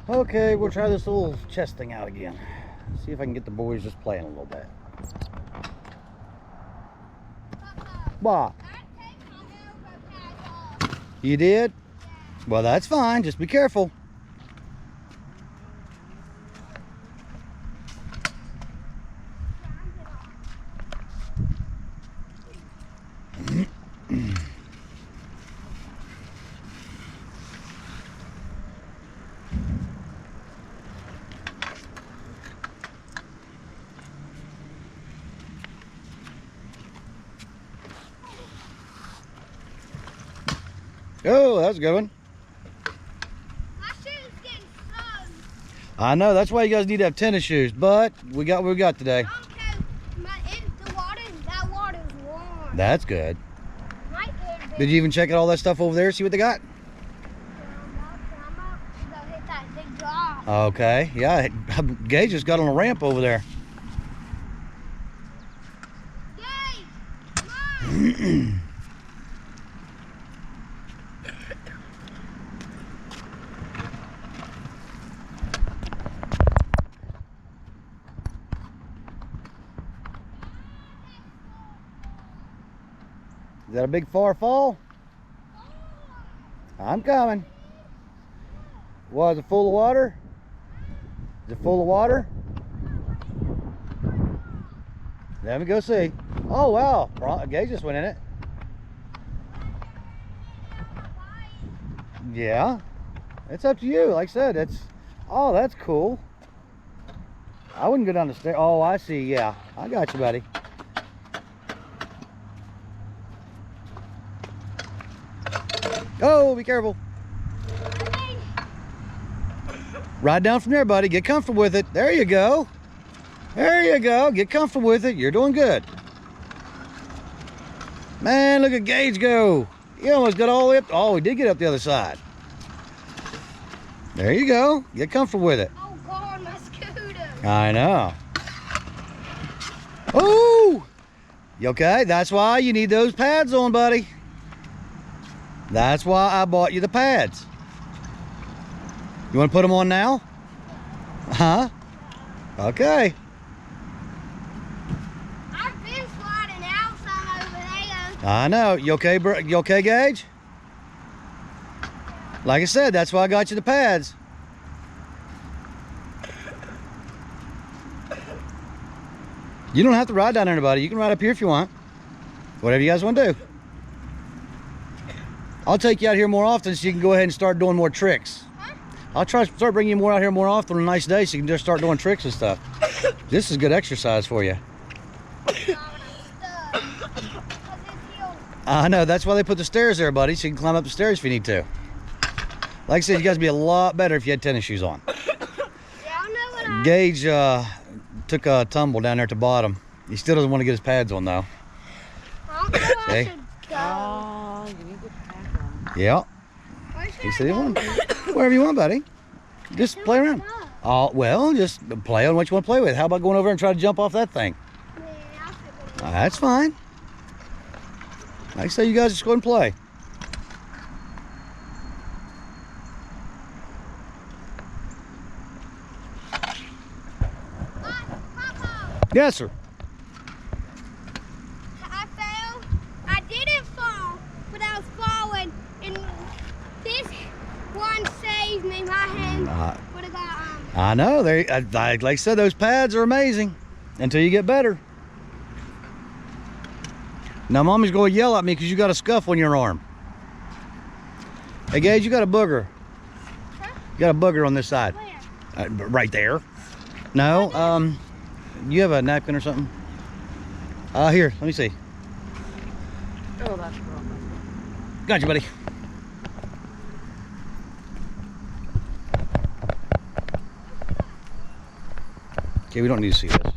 Okay, we'll try this little chest thing out again. See if I can get the boys just playing a little bit. What? You did? Well, that's fine. Just be careful. Oh, that was a good one. My shoes getting soaked. I know, that's why you guys need to have tennis shoes, but we got what we got today. That water's warm. That's good. My ear Did you even check out all that stuff over there, see what they got? I'm up to go hit that big drop. Okay, yeah, Gage just got on a ramp over there. Yay! Mom! Is that a big far fall? I'm coming. Was it full of water? Is it full of water? Let me go see. Oh wow, Gage just went in it. Yeah, it's up to you. Like I said, oh, that's cool. I wouldn't go down the stairs. Oh, I see. Yeah, I got you, buddy. Oh, be careful. Ride down from there, buddy. Get comfortable with it. There you go. There you go. Get comfortable with it. You're doing good. Man, look at Gage go. He almost got all the way up. Oh, he did get up the other side. There you go. Get comfortable with it. Oh, God, my scooter. I know. Oh! You okay? That's why you need those pads on, buddy. That's why I bought you the pads. You want to put them on now? Huh? Okay. I've been sliding out some over there. I know. You okay, bro? You okay, Gage? Like I said, that's why I got you the pads. You don't have to ride down there, buddy. You can ride up here if you want. Whatever you guys want to do. I'll take you out here more often so you can go ahead and start doing more tricks. Huh? I'll try to start bringing you more out here more often on a nice day so you can just start doing tricks and stuff. This is good exercise for you. I know, that's why they put the stairs there, buddy, so you can climb up the stairs if you need to. Like I said, you guys would be a lot better if you had tennis shoes on. Yeah, I know what Gage took a tumble down there at the bottom. He still doesn't want to get his pads on, though. I don't know where I Okay. should go. Oh, you need to pack on. Yeah. Where should He I said he go? wanted. Wherever you want, buddy. Just play around. Go. Oh, well, just play on what you want to play with. How about going over and try to jump off that thing? Yeah, I'll figure it out. That's fine. Like I say, you guys just go and play. Papa, Yes, sir. I fell. I didn't fall, but I was falling, and this one saved me. My hand would have got I know. Like I said, those pads are amazing until you get better. Now, Mommy's going to yell at me because you got a scuff on your arm. Hey, Gage, you got a booger. Huh? You got a booger on this side. Where? Right there. No, you have a napkin or something? Here, let me see. Oh, that's wrong. Got you, buddy. Okay, we don't need to see this.